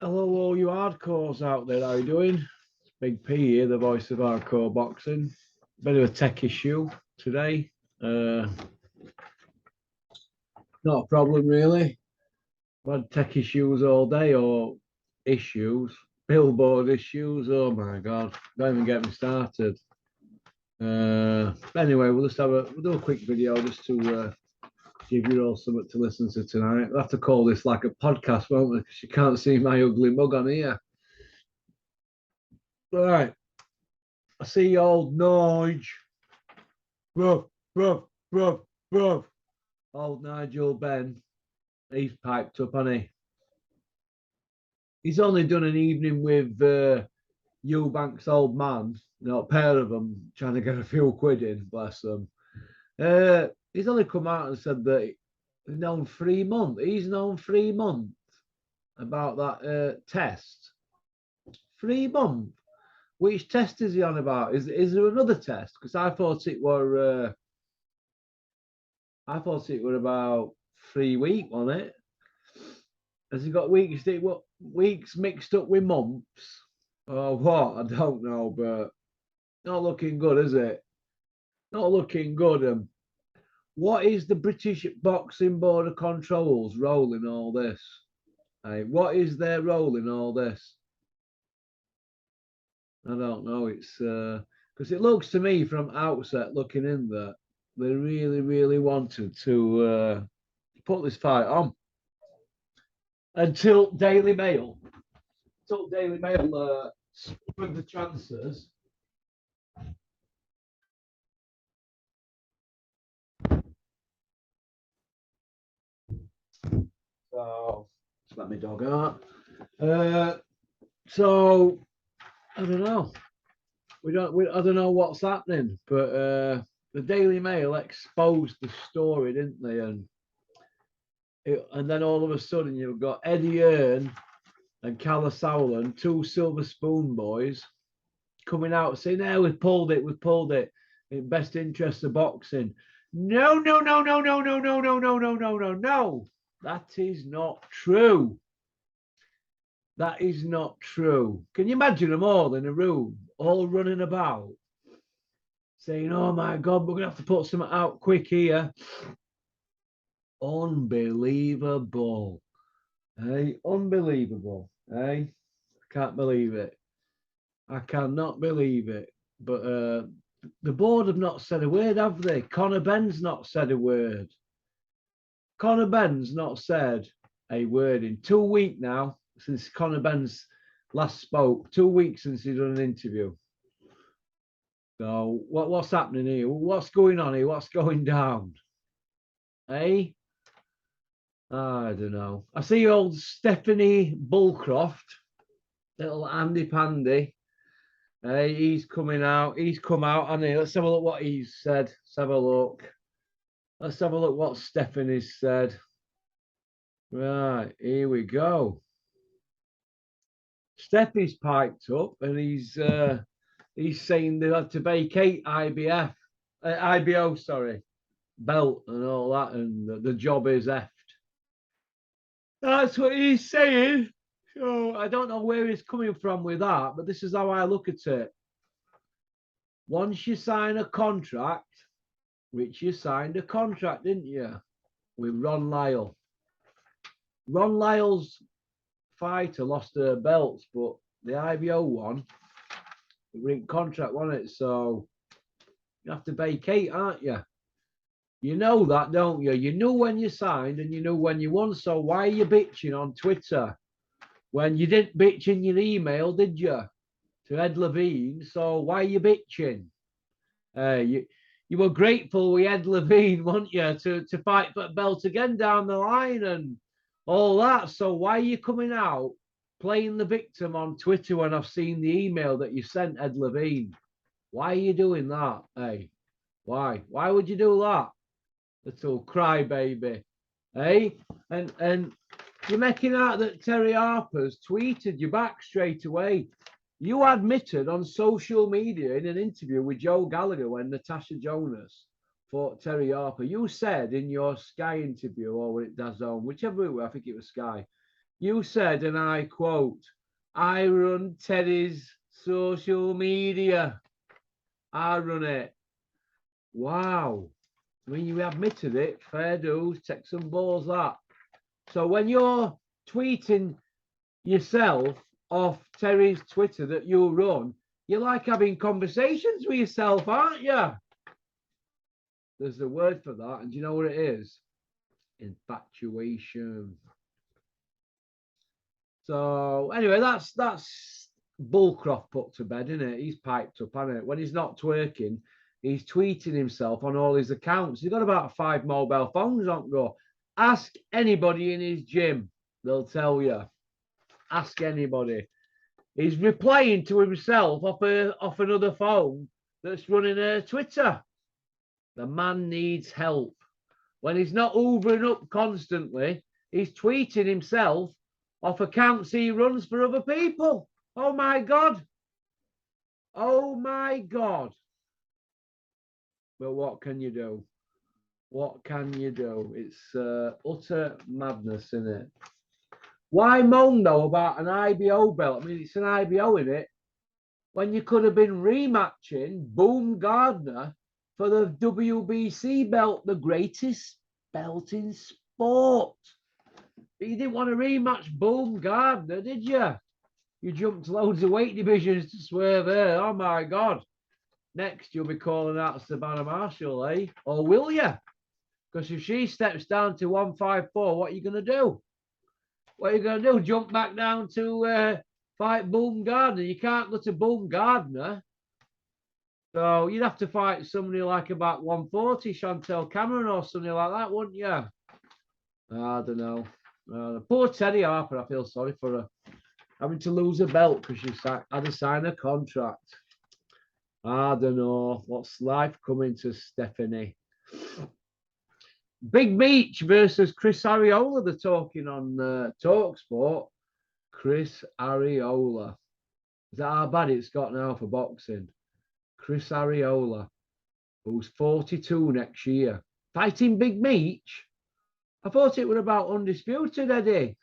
Hello, all you hardcores out there. How you doing? It's Big P here, the voice of hardcore boxing. Bit of a tech issue today. Not a problem really. I've had tech issues all day, or issues, billboard issues. Oh my god! Don't even get me started. Anyway, we'll do a quick video just to give you all something to listen to tonight. We'll have to call this like a podcast, won't we? Because you can't see my ugly mug on here. All right. I see old Nige. Bruv, bruv, bruv, bruv. Old Nigel Ben. He's piped up, hasn't he? He's only done an evening with Eubank's old man. You know, a pair of them trying to get a few quid in, bless them. He's only come out and said that he's known 3 months. He's known 3 months about that test. 3 months. Which test is he on about? Is there another test? Because I thought it were about 3 weeks on it. Has he got weeks mixed up with months? Oh, what? I don't know, but not looking good, is it? Not looking good. What is the British Boxing Board of Control's role in all this? Hey, what is their role in all this? I don't know. It's because it looks to me from outset looking in that they really, really wanted to put this fight on until Daily Mail. Until Daily Mail with the chances. So just let me dog out. So I don't know. I don't know what's happening, but the Daily Mail exposed the story, didn't they? And then all of a sudden you've got Eddie Hearn and Calla Sowland, two Silver Spoon boys, coming out saying, "No, we've pulled it. We've pulled it. In best interest of boxing." No, no, no, no, no, no, no, no, no, no, no, no, no. That is not true. That is not true. Can you imagine them all in a room, all running about, saying, "Oh my God, we're going to have to put something out quick here." Unbelievable. Hey, unbelievable. Hey, I can't believe it. I cannot believe it. But the board have not said a word, have they? Conor Benn's not said a word. Conor Benn's not said a word in 2 weeks now since Conor Benn's last spoke. 2 weeks since he's done an interview. So what's happening here? What's going on here? What's going down? Hey, I don't know. I see old Stephanie Bullcroft, little Andy Pandy. Hey, he's coming out. He's come out, and let's have a look what he's said. Let's have a look. Let's have a look what Stephanie's said. Right, here we go. Steffi's piped up, and he's saying they had to vacate IBO, sorry, belt and all that, and the job is effed. That's what he's saying. So I don't know where he's coming from with that, but this is how I look at it. Once you sign a contract, which you signed a contract, didn't you, with Ron Lyle? Ron Lyle's fighter lost their belts, but the IBO one, they were in contract, wasn't it? So you have to vacate, aren't you? You know that, don't you? You knew when you signed and you knew when you won. So why are you bitching on Twitter when you didn't bitch in your email, did you, to Ed Levine? So why are you bitching? You were grateful with Ed Levine, weren't you, to fight for the belt again down the line and all that. So why are you coming out playing the victim on Twitter when I've seen the email that you sent Ed Levine? Why are you doing that? Hey, why? Why would you do that? Little crybaby. Hey, and you're making out that Terry Harper's tweeted you back straight away. You admitted on social media in an interview with Joe Gallagher when Natasha Jonas fought Terry Harper. You said in your Sky interview or with DAZN, whichever it was, I think it was Sky, You said, and I quote, I run Terry's social media. I run it. Wow. I mean, you admitted it. Fair dues. Take some balls, that. So when you're tweeting yourself off Terry's Twitter that you run, you like having conversations with yourself, aren't you? There's a word for that. And do you know what it is? Infatuation. So anyway, that's Bullcroft put to bed, isn't it? He's piped up, hasn't it? When he's not twerking, he's tweeting himself on all his accounts. He's got about 5 mobile phones on go. Ask anybody in his gym, they'll tell you. Ask anybody. He's replying to himself off another phone that's running a Twitter. The man needs help. When he's not hoovering up constantly, he's tweeting himself off accounts he runs for other people. Oh my God. Oh my God. But what can you do? What can you do? It's utter madness, isn't it? Why moan though about an IBO belt? I mean, it's an IBO in it. When you could have been rematching Boom Gardner for the WBC belt, the greatest belt in sport. But you didn't want to rematch Boom Gardner, did you? You jumped loads of weight divisions to swerve there. Oh my God. Next, you'll be calling out Savannah Marshall, eh? Or will you? Because if she steps down to 154, what are you going to do? What are you going to do? Jump back down to fight Boom Gardner? You can't go to Boom Gardner. So you'd have to fight somebody like about 140, Chantel Cameron or something like that, wouldn't you? I don't know. Poor Teddy Harper, I feel sorry for her. Having to lose a belt because she had to sign a contract. I don't know. What's life coming to Stephanie? Big Meech versus Chris Ariola. They're talking on TalkSport. Chris Ariola. Is that how bad it's got now for boxing? Chris Ariola, who's 42 next year, fighting Big Meech. I thought it was about Undisputed, Eddie.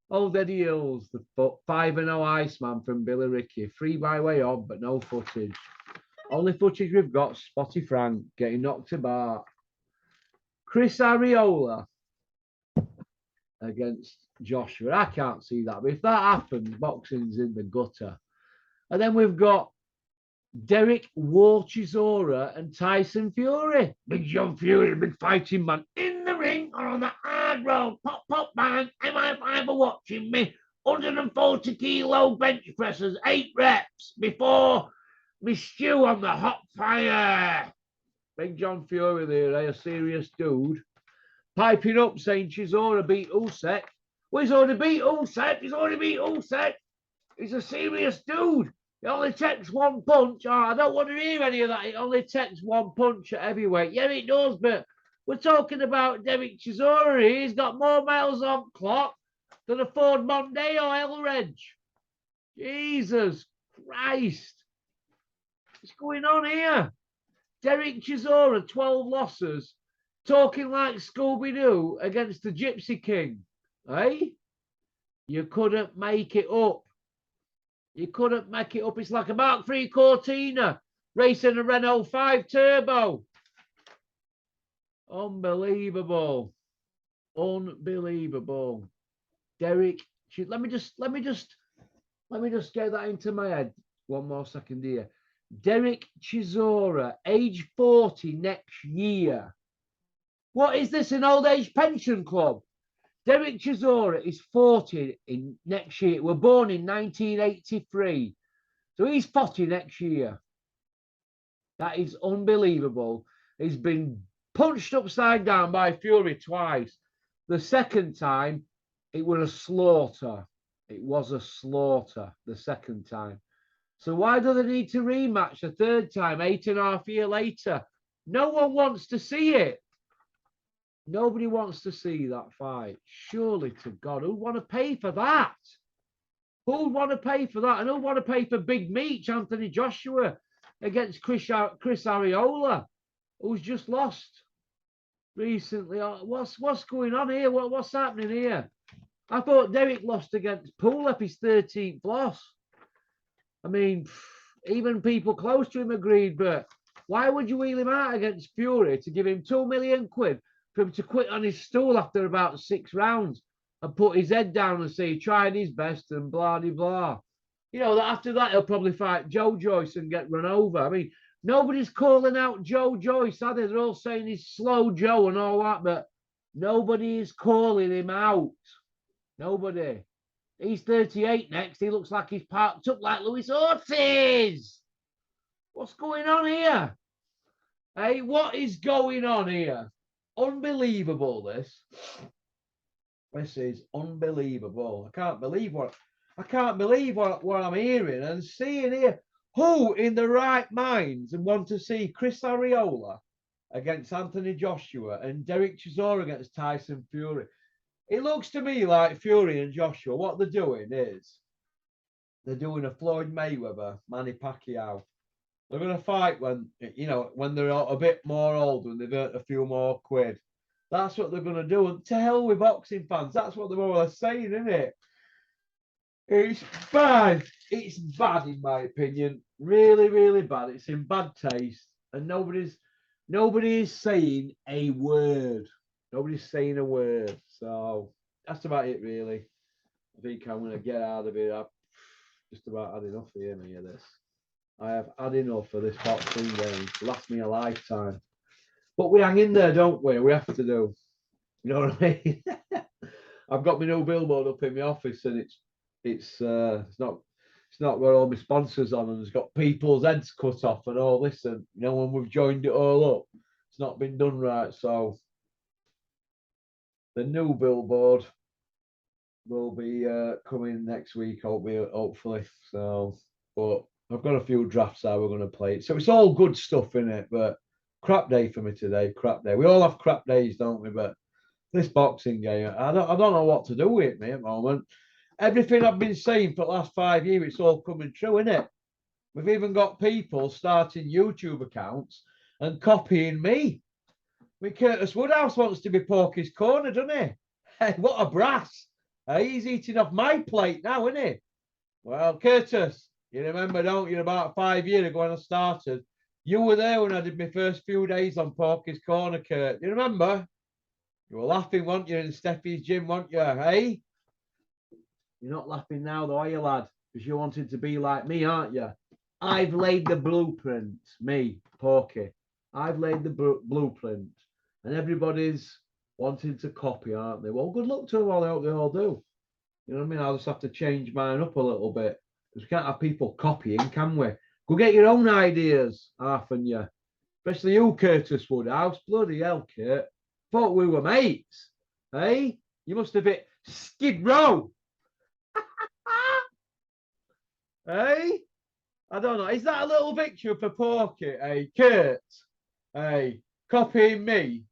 Old Eddie Hills, the 5-0 Iceman from Billericay. Free by way of, but no footage. Only footage we've got, Spotty Frank getting knocked about. Chris Ariola against Joshua. I can't see that. But if that happens, boxing's in the gutter. And then we've got Derek War Chisora and Tyson Fury. Big John Fury, big fighting man, in the ring or on the hard road. Pop, pop, bang. MI5 are watching me. 140 kilo bench presses, 8 reps before me stew on the hot fire. Big John Fury there, a serious dude. Piping up saying Chisora beat Usyk. Well, he's already beat Usyk. He's a serious dude. It only takes one punch. Oh, I don't want to hear any of that. It only takes one punch at heavyweight. Yeah, it does, but we're talking about Derek Chisora. He's got more miles on clock than a Ford Mondeo Elridge. Jesus Christ. What's going on here? Derek Chisora, 12 losses, talking like Scooby-Doo against the Gypsy King. Eh? You couldn't make it up. You couldn't make it up. It's like a Mark III Cortina racing a Renault 5 Turbo. Unbelievable. Unbelievable. Derek, let me just get that into my head. One more second here. Derek Chisora, age 40 next year. What is this, an old age pension club? Derek Chisora is 40 in next year. We're born in 1983. So he's 40 next year. That is unbelievable. He's been punched upside down by Fury twice. The second time, it was a slaughter. It was a slaughter the second time. So why do they need to rematch a third time, 8.5 years later? No one wants to see it. Nobody wants to see that fight. Surely to God, who'd want to pay for that? Who'd want to pay for that? And who'd want to pay for Big Meech, Anthony Joshua, against Chris Ariola, who's just lost? recently. What's going on here? What's happening here? I thought Derek lost against Pulep, his 13th loss. I mean, even people close to him agreed, but why would you wheel him out against Fury to give him 2 million quid for him to quit on his stool after about 6 rounds and put his head down and say he tried his best and blah, blah, blah. You know, that after that, he'll probably fight Joe Joyce and get run over. I mean, nobody's calling out Joe Joyce, are they? They're all saying he's slow Joe and all that, but nobody is calling him out. Nobody. He's 38 next. He looks like he's parked up like Luis Ortiz. What's going on here? Hey, what is going on here? Unbelievable, this. This is unbelievable. I can't believe what I'm hearing and seeing here. Who in the right minds and want to see Chris Arreola against Anthony Joshua and Derek Chisora against Tyson Fury? It looks to me like Fury and Joshua, what they're doing is they're doing a Floyd Mayweather, Manny Pacquiao. They're going to fight when, you know, when they're a bit more older and they've earned a few more quid. That's what they're going to do. And to hell with boxing fans. That's what they're all saying, isn't it? It's bad. It's bad, in my opinion. Really, really bad. It's in bad taste. And nobody is saying a word. Nobody's saying a word. So that's about it, really. I think I'm going to get out of here. I've just about had enough of this. I have had enough of this boxing game. It lasts me a lifetime. But we hang in there, don't we? We have to do. You know what I mean? I've got my new billboard up in my office, and it's not got all my sponsors on, and it's got people's heads cut off and all this, and you know, when we've joined it all up, it's not been done right. So the new billboard will be coming next week, hopefully. So, but I've got a few drafts how we're going to play it. So it's all good stuff in it, but crap day for me today. Crap day. We all have crap days, don't we? But this boxing game, I don't know what to do with it, me at the moment. Everything I've been saying for the last 5 years, it's all coming true, isn't it? We've even got people starting YouTube accounts and copying me. I mean, Curtis Woodhouse wants to be Porky's Corner, doesn't he? Hey, what a brass. He's eating off my plate now, isn't he? Well, Curtis, you remember, don't you, about 5 years ago when I started, you were there when I did my first few days on Porky's Corner, Kurt. You remember? You were laughing, weren't you, in Steffi's gym, weren't you? Hey? You're not laughing now, though, are you, lad? Because you wanted to be like me, aren't you? I've laid the blueprint, me, Porky. I've laid the blueprint. And everybody's wanting to copy, aren't they? Well, good luck to them all. I hope they all do. You know what I mean? I'll just have to change mine up a little bit. Because we can't have people copying, can we? Go get your own ideas, half and you. Especially you, Curtis Woodhouse. Bloody hell, Kurt. Thought we were mates. Hey? You must have hit Skid Row. Hey? I don't know. Is that a little victory for Porky? Hey, Kurt? Hey, copying me?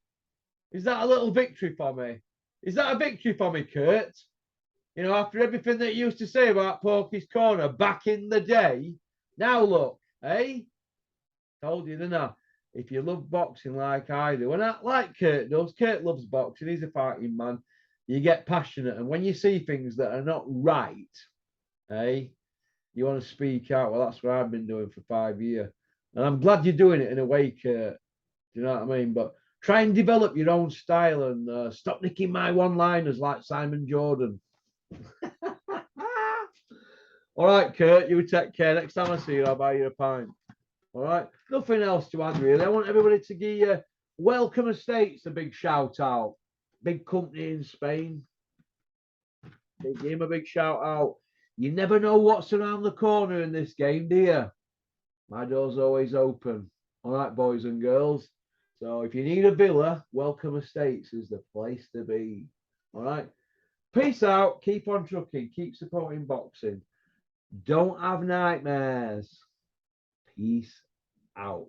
Is that a little victory for me? Is that a victory for me, Kurt? You know, after everything that you used to say about Porky's Corner back in the day, now look, hey? Told you, didn't I? If you love boxing like I do, and like Kurt does, Kurt loves boxing, he's a fighting man, you get passionate. And when you see things that are not right, hey, you want to speak out. Well, that's what I've been doing for 5 years. And I'm glad you're doing it in a way, Kurt. Do you know what I mean? But try and develop your own style and stop nicking my one-liners like Simon Jordan. All right, Kurt, you take care. Next time I see you, I'll buy you a pint. All right. Nothing else to add, really. I want everybody to give you Welcome Estates a big shout out. Big company in Spain. Give him a big shout out. You never know what's around the corner in this game, do you? My door's always open. All right, boys and girls. So if you need a villa, Welcome Estates is the place to be. All right. Peace out. Keep on trucking. Keep supporting boxing. Don't have nightmares. Peace out.